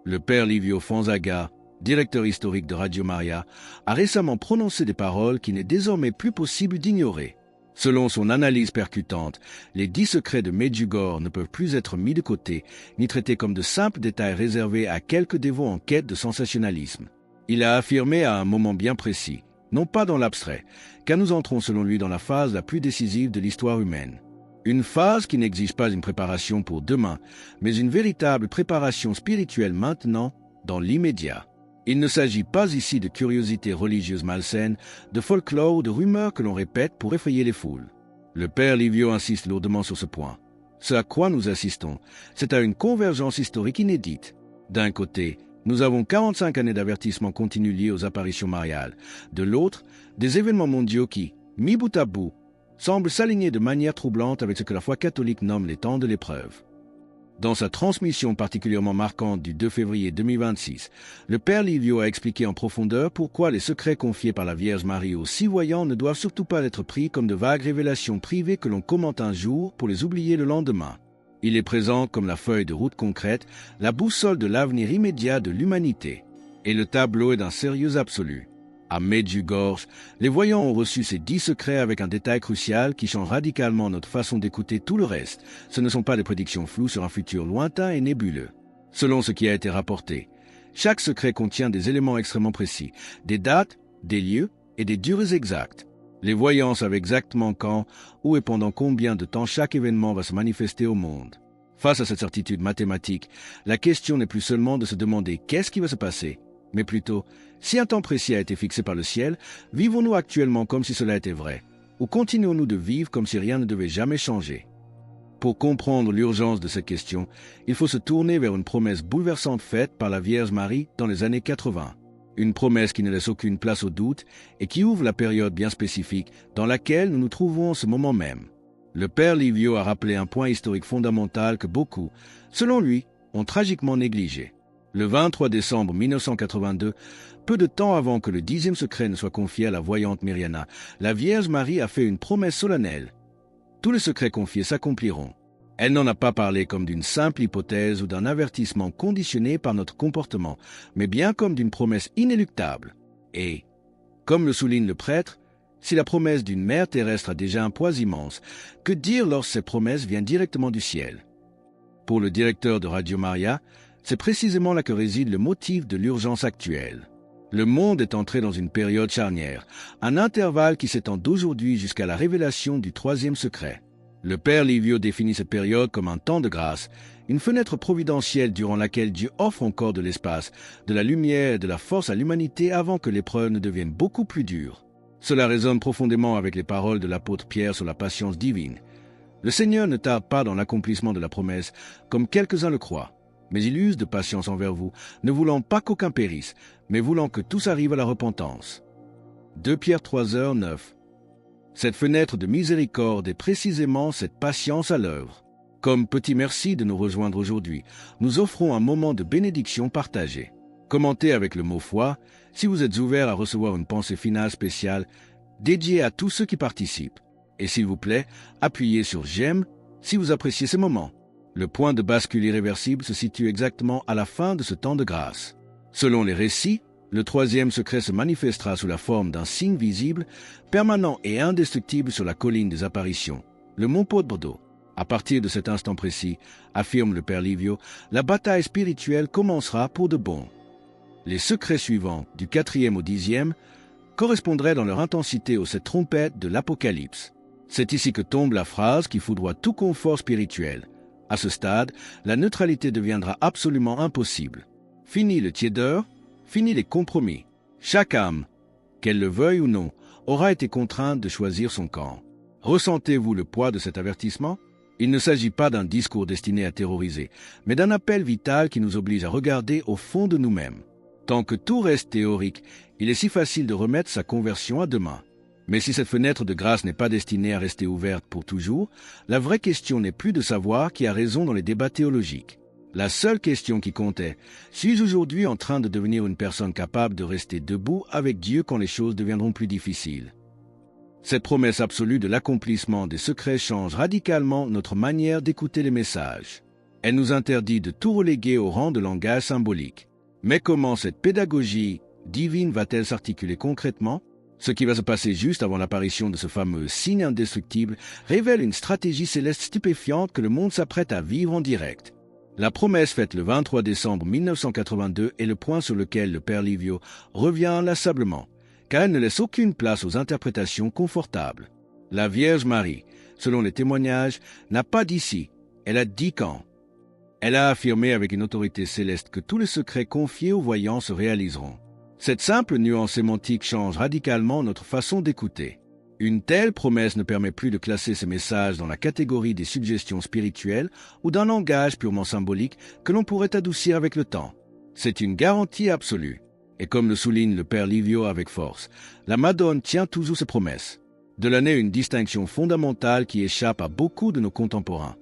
Le père Livio Fonzaga, directeur historique de Radio Maria, a récemment prononcé des paroles qu'il n'est désormais plus possible d'ignorer. Selon son analyse percutante, les 10 secrets de Medjugorje ne peuvent plus être mis de côté, ni traités comme de simples détails réservés à quelques dévots en quête de sensationnalisme. Il a affirmé à un moment bien précis, non pas dans l'abstrait, car nous entrons selon lui dans la phase la plus décisive de l'histoire humaine. Une phase qui n'exige pas une préparation pour demain, mais une véritable préparation spirituelle maintenant, dans l'immédiat. Il ne s'agit pas ici de curiosités religieuses malsaines, de folklore ou de rumeurs que l'on répète pour effrayer les foules. Le père Livio insiste lourdement sur ce point. Ce à quoi nous assistons, c'est à une convergence historique inédite. D'un côté, nous avons 45 années d'avertissement continu liés aux apparitions mariales. De l'autre, des événements mondiaux qui, mis bout à bout, semblent s'aligner de manière troublante avec ce que la foi catholique nomme les temps de l'épreuve. Dans sa transmission particulièrement marquante du 2 février 2026, le père Livio a expliqué en profondeur pourquoi les secrets confiés par la Vierge Marie aux 6 voyants ne doivent surtout pas être pris comme de vagues révélations privées que l'on commente un jour pour les oublier le lendemain. Il est présent comme la feuille de route concrète, la boussole de l'avenir immédiat de l'humanité. Et le tableau est d'un sérieux absolu. À Medjugorje, les voyants ont reçu ces 10 secrets avec un détail crucial qui change radicalement notre façon d'écouter tout le reste. Ce ne sont pas des prédictions floues sur un futur lointain et nébuleux. Selon ce qui a été rapporté, chaque secret contient des éléments extrêmement précis, des dates, des lieux et des durées exactes. Les voyants savent exactement quand, où et pendant combien de temps chaque événement va se manifester au monde. Face à cette certitude mathématique, la question n'est plus seulement de se demander qu'est-ce qui va se passer, mais plutôt, si un temps précis a été fixé par le ciel, vivons-nous actuellement comme si cela était vrai, ou continuons-nous de vivre comme si rien ne devait jamais changer? Pour comprendre l'urgence de cette question, il faut se tourner vers une promesse bouleversante faite par la Vierge Marie dans les années 80. Une promesse qui ne laisse aucune place au doute et qui ouvre la période bien spécifique dans laquelle nous nous trouvons en ce moment même. Le père Livio a rappelé un point historique fondamental que beaucoup, selon lui, ont tragiquement négligé. Le 23 décembre 1982, peu de temps avant que le 10e secret ne soit confié à la voyante Myriana, la Vierge Marie a fait une promesse solennelle. Tous les secrets confiés s'accompliront. Elle n'en a pas parlé comme d'une simple hypothèse ou d'un avertissement conditionné par notre comportement, mais bien comme d'une promesse inéluctable. Et, comme le souligne le prêtre, si la promesse d'une mère terrestre a déjà un poids immense, que dire lorsque cette promesse vient directement du ciel? Pour le directeur de Radio Maria, c'est précisément là que réside le motif de l'urgence actuelle. Le monde est entré dans une période charnière, un intervalle qui s'étend d'aujourd'hui jusqu'à la révélation du 3e secret. Le père Livio définit cette période comme un temps de grâce, une fenêtre providentielle durant laquelle Dieu offre encore de l'espace, de la lumière et de la force à l'humanité avant que l'épreuve ne devienne beaucoup plus dure. Cela résonne profondément avec les paroles de l'apôtre Pierre sur la patience divine. Le Seigneur ne tarde pas dans l'accomplissement de la promesse, comme quelques-uns le croient. Mais il use de patience envers vous, ne voulant pas qu'aucun périsse, mais voulant que tous arrivent à la repentance. 2 Pierre 3h9. Cette fenêtre de miséricorde est précisément cette patience à l'œuvre. Comme petit merci de nous rejoindre aujourd'hui, nous offrons un moment de bénédiction partagée. Commentez avec le mot foi, si vous êtes ouvert à recevoir une pensée finale spéciale dédiée à tous ceux qui participent. Et s'il vous plaît, appuyez sur j'aime si vous appréciez ces moments. Le point de bascule irréversible se situe exactement à la fin de ce temps de grâce. Selon les récits, le 3e secret se manifestera sous la forme d'un signe visible, permanent et indestructible sur la colline des apparitions, le mont Podbrdo. À partir de cet instant précis, affirme le père Livio, la bataille spirituelle commencera pour de bon. Les secrets suivants, du 4e au 10e, correspondraient dans leur intensité aux 7 trompettes de l'Apocalypse. C'est ici que tombe la phrase qui foudroie tout confort spirituel. À ce stade, la neutralité deviendra absolument impossible. Fini le tiédeur, fini les compromis. Chaque âme, qu'elle le veuille ou non, aura été contrainte de choisir son camp. Ressentez-vous le poids de cet avertissement? Il ne s'agit pas d'un discours destiné à terroriser, mais d'un appel vital qui nous oblige à regarder au fond de nous-mêmes. Tant que tout reste théorique, il est si facile de remettre sa conversion à demain. Mais si cette fenêtre de grâce n'est pas destinée à rester ouverte pour toujours, la vraie question n'est plus de savoir qui a raison dans les débats théologiques. La seule question qui comptait, suis-je aujourd'hui en train de devenir une personne capable de rester debout avec Dieu quand les choses deviendront plus difficiles? Cette promesse absolue de l'accomplissement des secrets change radicalement notre manière d'écouter les messages. Elle nous interdit de tout reléguer au rang de langage symbolique. Mais comment cette pédagogie divine va-t-elle s'articuler concrètement? Ce qui va se passer juste avant l'apparition de ce fameux signe indestructible révèle une stratégie céleste stupéfiante que le monde s'apprête à vivre en direct. La promesse faite le 23 décembre 1982 est le point sur lequel le Père Livio revient inlassablement, car elle ne laisse aucune place aux interprétations confortables. La Vierge Marie, selon les témoignages, n'a pas dit si, elle a dit quand. Elle a affirmé avec une autorité céleste que tous les secrets confiés aux voyants se réaliseront. Cette simple nuance sémantique change radicalement notre façon d'écouter. Une telle promesse ne permet plus de classer ces messages dans la catégorie des suggestions spirituelles ou d'un langage purement symbolique que l'on pourrait adoucir avec le temps. C'est une garantie absolue. Et comme le souligne le Père Livio avec force, la Madone tient toujours ses promesses. De là naît une distinction fondamentale qui échappe à beaucoup de nos contemporains.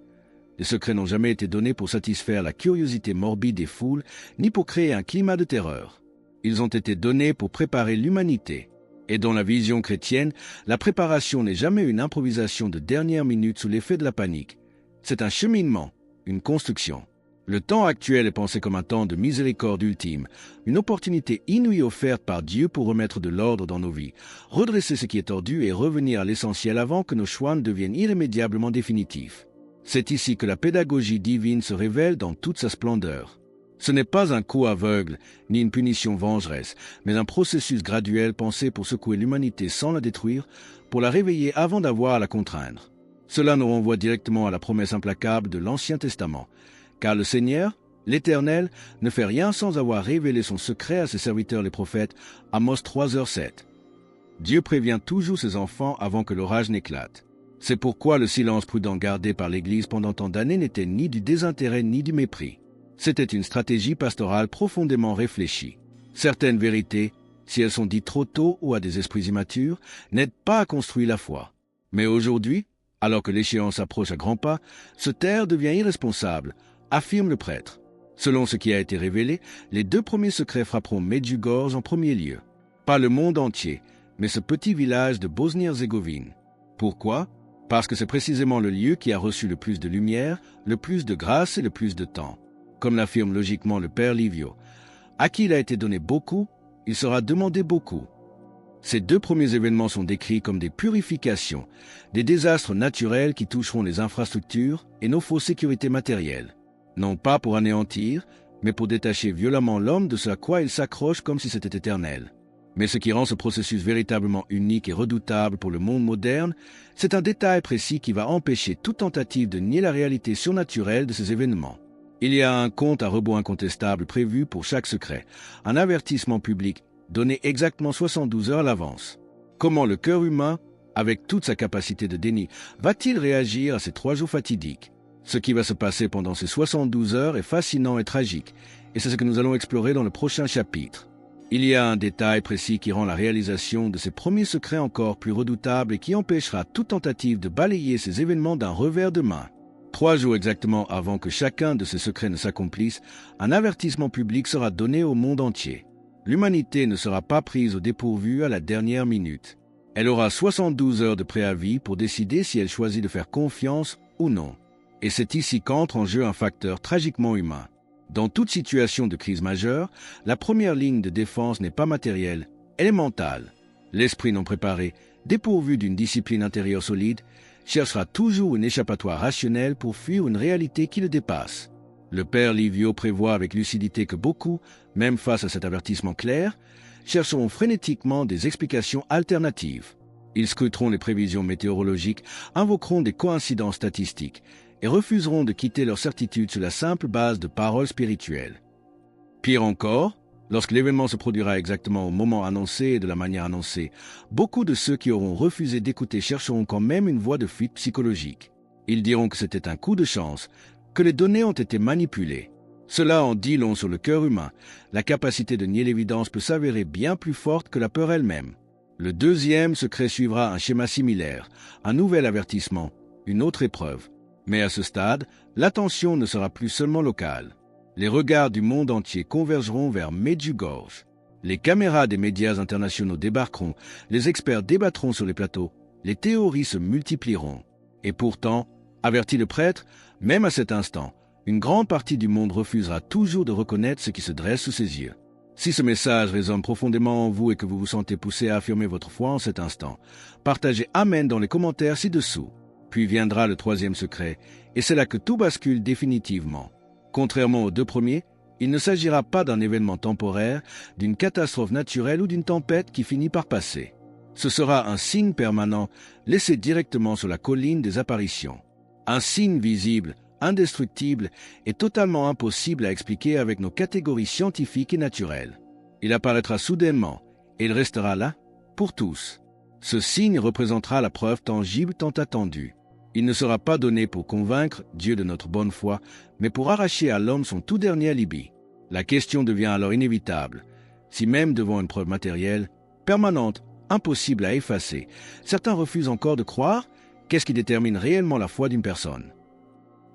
Les secrets n'ont jamais été donnés pour satisfaire la curiosité morbide des foules, ni pour créer un climat de terreur. Ils ont été donnés pour préparer l'humanité. Et dans la vision chrétienne, la préparation n'est jamais une improvisation de dernière minute sous l'effet de la panique. C'est un cheminement, une construction. Le temps actuel est pensé comme un temps de miséricorde ultime, une opportunité inouïe offerte par Dieu pour remettre de l'ordre dans nos vies, redresser ce qui est tordu et revenir à l'essentiel avant que nos choix ne deviennent irrémédiablement définitifs. C'est ici que la pédagogie divine se révèle dans toute sa splendeur. Ce n'est pas un coup aveugle, ni une punition vengeresse, mais un processus graduel pensé pour secouer l'humanité sans la détruire, pour la réveiller avant d'avoir à la contraindre. Cela nous renvoie directement à la promesse implacable de l'Ancien Testament, car le Seigneur, l'Éternel, ne fait rien sans avoir révélé son secret à ses serviteurs les prophètes, Amos 3h7. Dieu prévient toujours ses enfants avant que l'orage n'éclate. C'est pourquoi le silence prudent gardé par l'Église pendant tant d'années n'était ni du désintérêt ni du mépris. C'était une stratégie pastorale profondément réfléchie. Certaines vérités, si elles sont dites trop tôt ou à des esprits immatures, n'aident pas à construire la foi. Mais aujourd'hui, alors que l'échéance approche à grands pas, se taire devient irresponsable, affirme le prêtre. Selon ce qui a été révélé, les 2 premiers secrets frapperont Medjugorje en premier lieu. Pas le monde entier, mais ce petit village de Bosnie-Herzégovine. Pourquoi? Parce que c'est précisément le lieu qui a reçu le plus de lumière, le plus de grâce et le plus de temps. Comme l'affirme logiquement le Père Livio, à qui il a été donné beaucoup, il sera demandé beaucoup. Ces 2 premiers événements sont décrits comme des purifications, des désastres naturels qui toucheront les infrastructures et nos fausses sécurités matérielles. Non pas pour anéantir, mais pour détacher violemment l'homme de ce à quoi il s'accroche comme si c'était éternel. Mais ce qui rend ce processus véritablement unique et redoutable pour le monde moderne, c'est un détail précis qui va empêcher toute tentative de nier la réalité surnaturelle de ces événements. Il y a un compte à rebours incontestable prévu pour chaque secret, un avertissement public donné exactement 72 heures à l'avance. Comment le cœur humain, avec toute sa capacité de déni, va-t-il réagir à ces 3 jours fatidiques? Ce qui va se passer pendant ces 72 heures est fascinant et tragique, et c'est ce que nous allons explorer dans le prochain chapitre. Il y a un détail précis qui rend la réalisation de ces premiers secrets encore plus redoutable et qui empêchera toute tentative de balayer ces événements d'un revers de main. 3 jours exactement avant que chacun de ces secrets ne s'accomplisse, un avertissement public sera donné au monde entier. L'humanité ne sera pas prise au dépourvu à la dernière minute. Elle aura 72 heures de préavis pour décider si elle choisit de faire confiance ou non. Et c'est ici qu'entre en jeu un facteur tragiquement humain. Dans toute situation de crise majeure, la première ligne de défense n'est pas matérielle, elle est mentale. L'esprit non préparé, dépourvu d'une discipline intérieure solide, cherchera toujours une échappatoire rationnelle pour fuir une réalité qui le dépasse. Le Père Livio prévoit avec lucidité que beaucoup, même face à cet avertissement clair, chercheront frénétiquement des explications alternatives. Ils scruteront les prévisions météorologiques, invoqueront des coïncidences statistiques et refuseront de quitter leur certitude sur la simple base de paroles spirituelles. Pire encore, lorsque l'événement se produira exactement au moment annoncé et de la manière annoncée, beaucoup de ceux qui auront refusé d'écouter chercheront quand même une voie de fuite psychologique. Ils diront que c'était un coup de chance, que les données ont été manipulées. Cela en dit long sur le cœur humain. La capacité de nier l'évidence peut s'avérer bien plus forte que la peur elle-même. Le 2e secret suivra un schéma similaire, un nouvel avertissement, une autre épreuve. Mais à ce stade, l'attention ne sera plus seulement locale. Les regards du monde entier convergeront vers Medjugorje. Les caméras des médias internationaux débarqueront, les experts débattront sur les plateaux, les théories se multiplieront. Et pourtant, avertit le prêtre, même à cet instant, Une grande partie du monde refusera toujours de reconnaître ce qui se dresse sous ses yeux. Si ce message résonne profondément en vous et que vous vous sentez poussé à affirmer votre foi en cet instant, partagez Amen dans les commentaires ci-dessous. Puis viendra le troisième secret, et c'est là que tout bascule définitivement. Contrairement aux deux premiers, il ne s'agira pas d'un événement temporaire, d'une catastrophe naturelle ou d'une tempête qui finit par passer. Ce sera un signe permanent laissé directement sur la colline des apparitions. Un signe visible, indestructible et totalement impossible à expliquer avec nos catégories scientifiques et naturelles. Il apparaîtra soudainement et il restera là pour tous. Ce signe représentera la preuve tangible tant attendue. Il ne sera pas donné pour convaincre Dieu de notre bonne foi, mais pour arracher à l'homme son tout dernier alibi. La question devient alors inévitable. Si même devant une preuve matérielle, permanente, impossible à effacer, certains refusent encore de croire, qu'est-ce qui détermine réellement la foi d'une personne?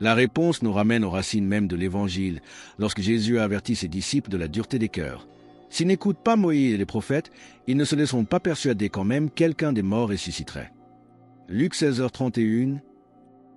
La réponse nous ramène aux racines même de l'Évangile, lorsque Jésus a averti ses disciples de la dureté des cœurs. S'ils n'écoutent pas Moïse et les prophètes, ils ne se laisseront pas persuader quand même quelqu'un des morts ressusciterait. Luc 16h31.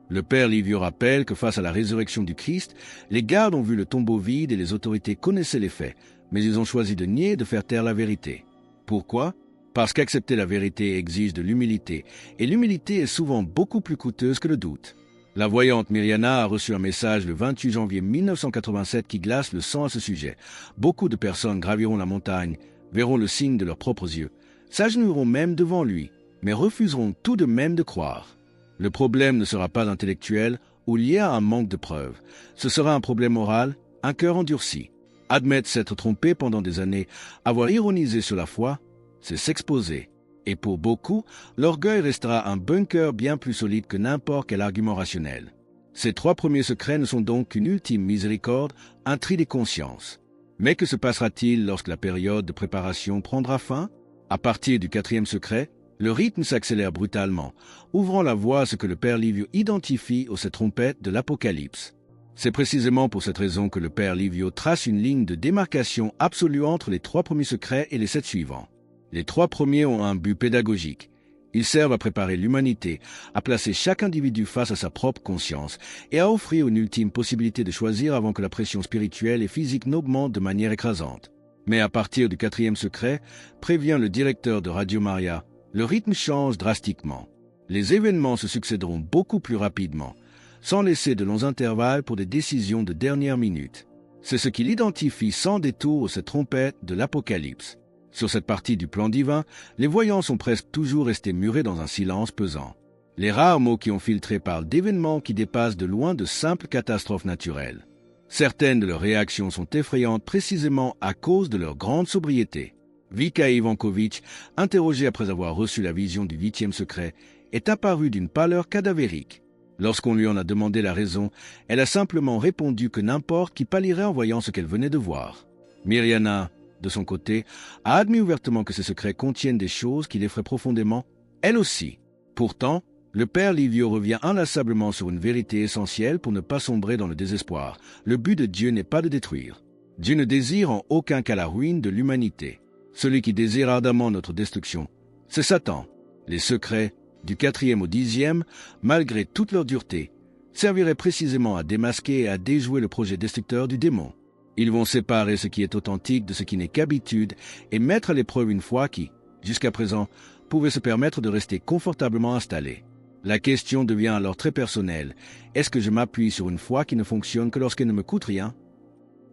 Le père Livio rappelle que face à la résurrection du Christ, les gardes ont vu le tombeau vide et les autorités connaissaient les faits, mais ils ont choisi de nier et de faire taire la vérité. Pourquoi? Parce qu'accepter la vérité exige de l'humilité, et l'humilité est souvent beaucoup plus coûteuse que le doute. La voyante Myriana a reçu un message le 28 janvier 1987 qui glace le sang à ce sujet. Beaucoup de personnes graviront la montagne, verront le signe de leurs propres yeux, s'agenouilleront même devant lui, mais refuseront tout de même de croire. Le problème ne sera pas intellectuel ou lié à un manque de preuves. Ce sera un problème moral, un cœur endurci. Admettre s'être trompé pendant des années, avoir ironisé sur la foi, c'est s'exposer. Et pour beaucoup, l'orgueil restera un bunker bien plus solide que n'importe quel argument rationnel. Ces trois premiers secrets ne sont donc qu'une ultime miséricorde, un tri des consciences. Mais que se passera-t-il lorsque la période de préparation prendra fin? À partir du quatrième secret, le rythme s'accélère brutalement, ouvrant la voie à ce que le père Livio identifie aux sept trompettes de l'Apocalypse. C'est précisément pour cette raison que le père Livio trace une ligne de démarcation absolue entre les trois premiers secrets et les sept suivants. Les trois premiers ont un but pédagogique. Ils servent à préparer l'humanité, à placer chaque individu face à sa propre conscience et à offrir une ultime possibilité de choisir avant que la pression spirituelle et physique n'augmente de manière écrasante. Mais à partir du quatrième secret, prévient le directeur de Radio Maria, le rythme change drastiquement. Les événements se succéderont beaucoup plus rapidement, sans laisser de longs intervalles pour des décisions de dernière minute. C'est ce qui l'identifie sans détour aux sept trompettes de l'Apocalypse. Sur cette partie du plan divin, les voyants sont presque toujours restés murés dans un silence pesant. Les rares mots qui ont filtré parlent d'événements qui dépassent de loin de simples catastrophes naturelles. Certaines de leurs réactions sont effrayantes précisément à cause de leur grande sobriété. Vika Ivankovic, interrogée après avoir reçu la vision du 8e secret, est apparue d'une pâleur cadavérique. Lorsqu'on lui en a demandé la raison, elle a simplement répondu que n'importe qui pâlirait en voyant ce qu'elle venait de voir. Myriana, de son côté, a admis ouvertement que ces secrets contiennent des choses qui l'effraient profondément, elle aussi. Pourtant, le père Livio revient inlassablement sur une vérité essentielle pour ne pas sombrer dans le désespoir. Le but de Dieu n'est pas de détruire. Dieu ne désire en aucun cas la ruine de l'humanité. Celui qui désire ardemment notre destruction, c'est Satan. Les secrets, du 4e au 10e, malgré toute leur dureté, serviraient précisément à démasquer et à déjouer le projet destructeur du démon. Ils vont séparer ce qui est authentique de ce qui n'est qu'habitude et mettre à l'épreuve une foi qui, jusqu'à présent, pouvait se permettre de rester confortablement installée. La question devient alors très personnelle. Est-ce que je m'appuie sur une foi qui ne fonctionne que lorsqu'elle ne me coûte rien?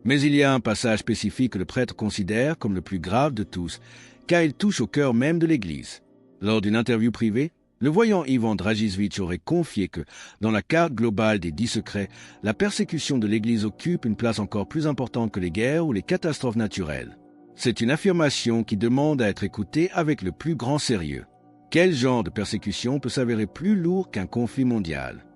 Mais il y a un passage spécifique que le prêtre considère comme le plus grave de tous, car il touche au cœur même de l'Église. Lors d'une interview privée, le voyant Ivan Dragisevitch aurait confié que, dans la carte globale des 10 secrets, la persécution de l'Église occupe une place encore plus importante que les guerres ou les catastrophes naturelles. C'est une affirmation qui demande à être écoutée avec le plus grand sérieux. Quel genre de persécution peut s'avérer plus lourd qu'un conflit mondial?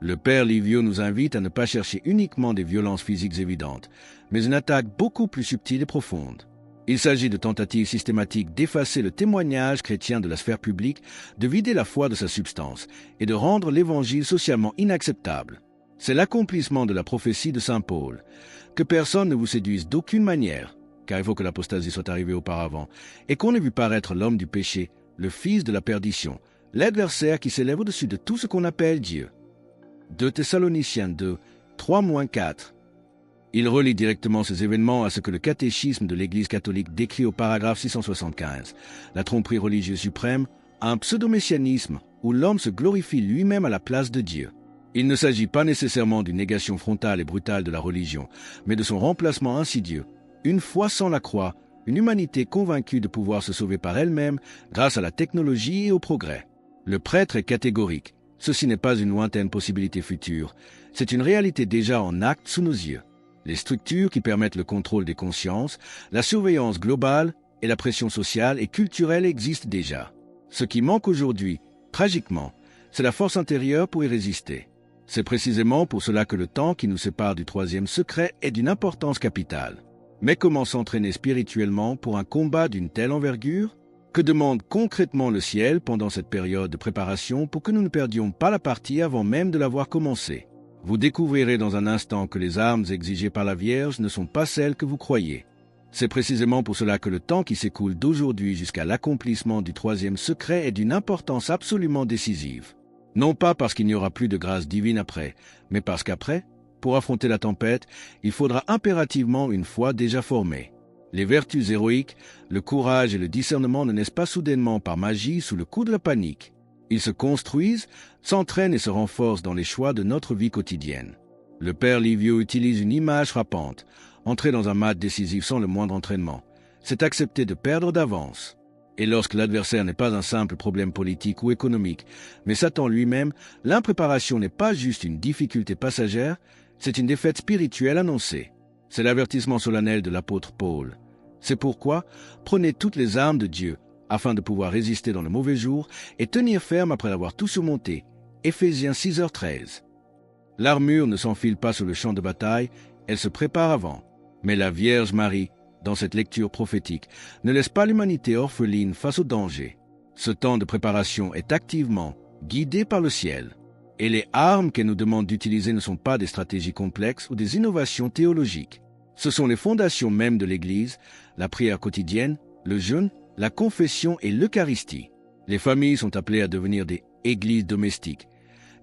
Le père Livio nous invite à ne pas chercher uniquement des violences physiques évidentes, mais une attaque beaucoup plus subtile et profonde. Il s'agit de tentatives systématiques d'effacer le témoignage chrétien de la sphère publique, de vider la foi de sa substance et de rendre l'Évangile socialement inacceptable. C'est l'accomplissement de la prophétie de saint Paul. Que personne ne vous séduise d'aucune manière, car il faut que l'apostasie soit arrivée auparavant, et qu'on ait vu paraître l'homme du péché, le fils de la perdition, l'adversaire qui s'élève au-dessus de tout ce qu'on appelle Dieu. 2 Thessaloniciens 2, 3-4. Il relie directement ces événements à ce que le catéchisme de l'Église catholique décrit au paragraphe 675, la tromperie religieuse suprême, un pseudo-messianisme où l'homme se glorifie lui-même à la place de Dieu. Il ne s'agit pas nécessairement d'une négation frontale et brutale de la religion, mais de son remplacement insidieux. Une foi sans la croix, une humanité convaincue de pouvoir se sauver par elle-même grâce à la technologie et au progrès. Le prêtre est catégorique. Ceci n'est pas une lointaine possibilité future, c'est une réalité déjà en acte sous nos yeux. Les structures qui permettent le contrôle des consciences, la surveillance globale et la pression sociale et culturelle existent déjà. Ce qui manque aujourd'hui, tragiquement, c'est la force intérieure pour y résister. C'est précisément pour cela que le temps qui nous sépare du troisième secret est d'une importance capitale. Mais comment s'entraîner spirituellement pour un combat d'une telle envergure? Que demande concrètement le ciel pendant cette période de préparation pour que nous ne perdions pas la partie avant même de l'avoir commencée? Vous découvrirez dans un instant que les armes exigées par la Vierge ne sont pas celles que vous croyez. C'est précisément pour cela que le temps qui s'écoule d'aujourd'hui jusqu'à l'accomplissement du troisième secret est d'une importance absolument décisive. Non pas parce qu'il n'y aura plus de grâce divine après, mais parce qu'après, pour affronter la tempête, il faudra impérativement une foi déjà formée. Les vertus héroïques, le courage et le discernement ne naissent pas soudainement par magie sous le coup de la panique. Ils se construisent, s'entraînent et se renforcent dans les choix de notre vie quotidienne. Le père Livio utilise une image frappante. Entrer dans un match décisif sans le moindre entraînement, c'est accepter de perdre d'avance. Et lorsque l'adversaire n'est pas un simple problème politique ou économique, mais Satan lui-même, l'impréparation n'est pas juste une difficulté passagère, c'est une défaite spirituelle annoncée. C'est l'avertissement solennel de l'apôtre Paul. C'est pourquoi, prenez toutes les armes de Dieu, afin de pouvoir résister dans le mauvais jour et tenir ferme après avoir tout surmonté. Éphésiens 6h13. L'armure ne s'enfile pas sur le champ de bataille, elle se prépare avant. Mais la Vierge Marie, dans cette lecture prophétique, ne laisse pas l'humanité orpheline face au danger. Ce temps de préparation est activement guidé par le ciel. Et les armes qu'elle nous demande d'utiliser ne sont pas des stratégies complexes ou des innovations théologiques. Ce sont les fondations mêmes de l'Église, la prière quotidienne, le jeûne, la confession et l'Eucharistie. Les familles sont appelées à devenir des églises domestiques,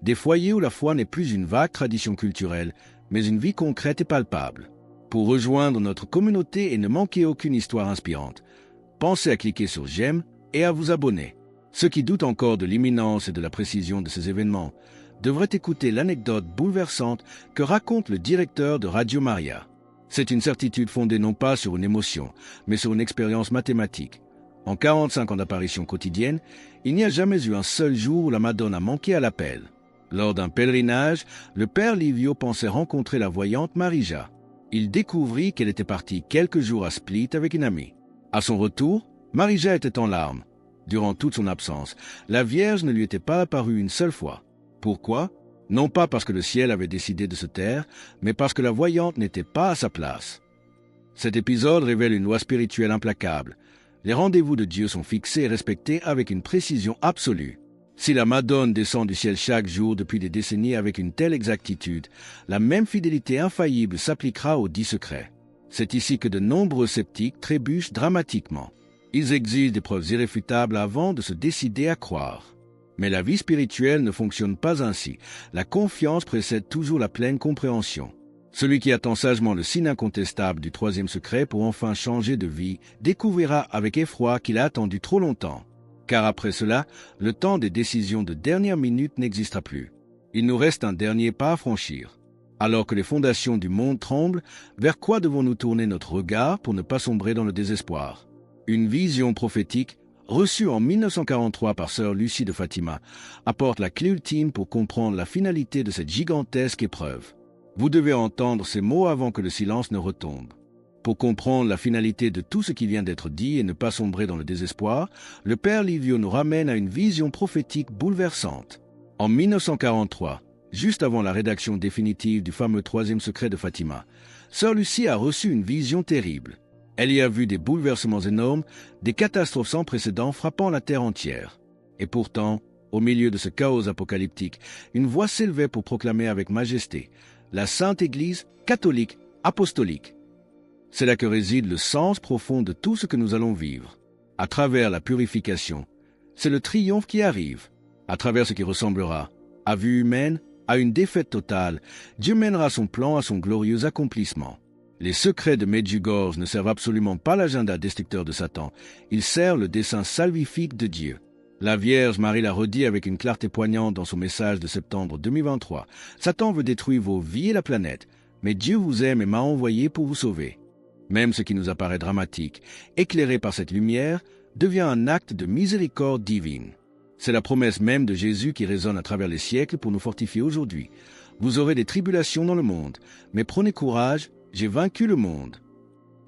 des foyers où la foi n'est plus une vague tradition culturelle, mais une vie concrète et palpable. Pour rejoindre notre communauté et ne manquer aucune histoire inspirante, pensez à cliquer sur « J'aime » et à vous abonner. Ceux qui doutent encore de l'imminence et de la précision de ces événements devraient écouter l'anecdote bouleversante que raconte le directeur de Radio Maria. C'est une certitude fondée non pas sur une émotion, mais sur une expérience mathématique. En 45 ans d'apparition quotidienne, il n'y a jamais eu un seul jour où la Madone a manqué à l'appel. Lors d'un pèlerinage, le père Livio pensait rencontrer la voyante Marija. Il découvrit qu'elle était partie quelques jours à Split avec une amie. À son retour, Marija était en larmes. Durant toute son absence, la Vierge ne lui était pas apparue une seule fois. Pourquoi? Non pas parce que le ciel avait décidé de se taire, mais parce que la voyante n'était pas à sa place. Cet épisode révèle une loi spirituelle implacable. Les rendez-vous de Dieu sont fixés et respectés avec une précision absolue. Si la Madone descend du ciel chaque jour depuis des décennies avec une telle exactitude, la même fidélité infaillible s'appliquera aux 10 secrets. C'est ici que de nombreux sceptiques trébuchent dramatiquement. Ils exigent des preuves irréfutables avant de se décider à croire. Mais la vie spirituelle ne fonctionne pas ainsi. La confiance précède toujours la pleine compréhension. Celui qui attend sagement le signe incontestable du troisième secret pour enfin changer de vie découvrira avec effroi qu'il a attendu trop longtemps. Car après cela, le temps des décisions de dernière minute n'existera plus. Il nous reste un dernier pas à franchir. Alors que les fondations du monde tremblent, vers quoi devons-nous tourner notre regard pour ne pas sombrer dans le désespoir? Une vision prophétique, reçue en 1943 par sœur Lucie de Fatima, apporte la clé ultime pour comprendre la finalité de cette gigantesque épreuve. Vous devez entendre ces mots avant que le silence ne retombe. Pour comprendre la finalité de tout ce qui vient d'être dit et ne pas sombrer dans le désespoir, le père Livio nous ramène à une vision prophétique bouleversante. En 1943, juste avant la rédaction définitive du fameux troisième secret de Fatima, sœur Lucie a reçu une vision terrible. Elle y a vu des bouleversements énormes, des catastrophes sans précédent frappant la terre entière. Et pourtant, au milieu de ce chaos apocalyptique, une voix s'élevait pour proclamer avec majesté la Sainte Église catholique apostolique. C'est là que réside le sens profond de tout ce que nous allons vivre. À travers la purification, c'est le triomphe qui arrive. À travers ce qui ressemblera, à vue humaine, à une défaite totale, Dieu mènera son plan à son glorieux accomplissement. Les secrets de Medjugorje ne servent absolument pas l'agenda destructeur de Satan, ils servent le dessein salvifique de Dieu. La Vierge Marie l'a redit avec une clarté poignante dans son message de septembre 2023. Satan veut détruire vos vies et la planète, mais Dieu vous aime et m'a envoyé pour vous sauver. Même ce qui nous apparaît dramatique, éclairé par cette lumière, devient un acte de miséricorde divine. C'est la promesse même de Jésus qui résonne à travers les siècles pour nous fortifier aujourd'hui. Vous aurez des tribulations dans le monde, mais prenez courage, j'ai vaincu le monde.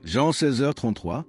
Jean 16h33.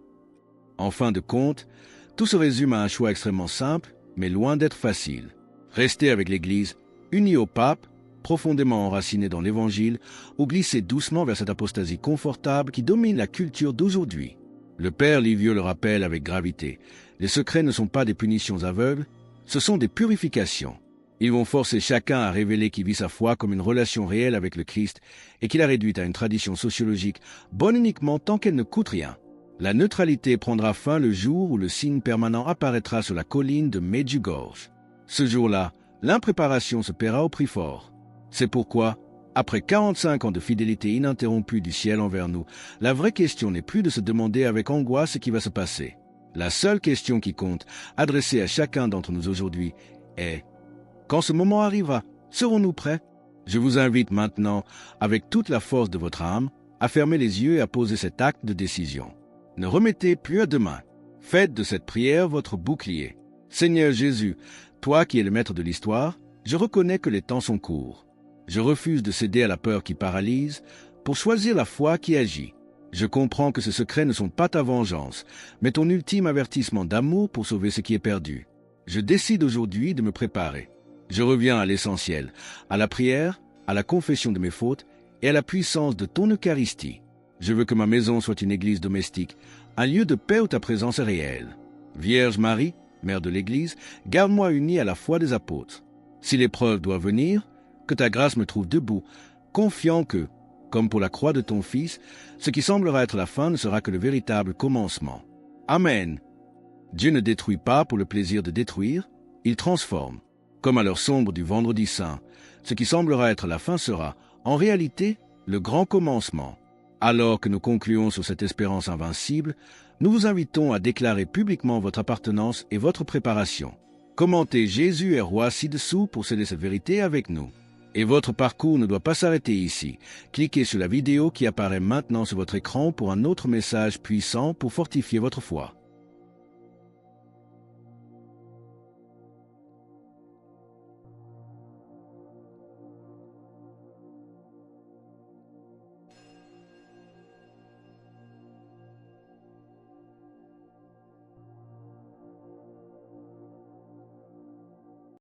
En fin de compte, tout se résume à un choix extrêmement simple, mais loin d'être facile. Rester avec l'Église, unie au pape, profondément enraciné dans l'Évangile, ou glisser doucement vers cette apostasie confortable qui domine la culture d'aujourd'hui. Le père Livieux le rappelle avec gravité. Les secrets ne sont pas des punitions aveugles, ce sont des purifications. Ils vont forcer chacun à révéler qu'il vit sa foi comme une relation réelle avec le Christ et qu'il a réduite à une tradition sociologique bonne uniquement tant qu'elle ne coûte rien. La neutralité prendra fin le jour où le signe permanent apparaîtra sur la colline de Medjugorje. Ce jour-là, l'impréparation se paiera au prix fort. C'est pourquoi, après 45 ans de fidélité ininterrompue du ciel envers nous, la vraie question n'est plus de se demander avec angoisse ce qui va se passer. La seule question qui compte, adressée à chacun d'entre nous aujourd'hui, est « Quand ce moment arrivera, serons-nous prêts ?» Je vous invite maintenant, avec toute la force de votre âme, à fermer les yeux et à poser cet acte de décision. Ne remettez plus à demain. Faites de cette prière votre bouclier. Seigneur Jésus, toi qui es le maître de l'histoire, je reconnais que les temps sont courts. Je refuse de céder à la peur qui paralyse pour choisir la foi qui agit. Je comprends que ces secrets ne sont pas ta vengeance, mais ton ultime avertissement d'amour pour sauver ce qui est perdu. Je décide aujourd'hui de me préparer. Je reviens à l'essentiel, à la prière, à la confession de mes fautes et à la puissance de ton Eucharistie. Je veux que ma maison soit une église domestique, un lieu de paix où ta présence est réelle. Vierge Marie, Mère de l'Église, garde-moi unie à la foi des apôtres. Si l'épreuve doit venir, que ta grâce me trouve debout, confiant que, comme pour la croix de ton Fils, ce qui semblera être la fin ne sera que le véritable commencement. Amen. Dieu ne détruit pas pour le plaisir de détruire, il transforme. Comme à l'heure sombre du Vendredi Saint, ce qui semblera être la fin sera, en réalité, le grand commencement. Alors que nous concluons sur cette espérance invincible, nous vous invitons à déclarer publiquement votre appartenance et votre préparation. Commentez Jésus est roi ci-dessous pour sceller cette vérité avec nous. Et votre parcours ne doit pas s'arrêter ici. Cliquez sur la vidéo qui apparaît maintenant sur votre écran pour un autre message puissant pour fortifier votre foi.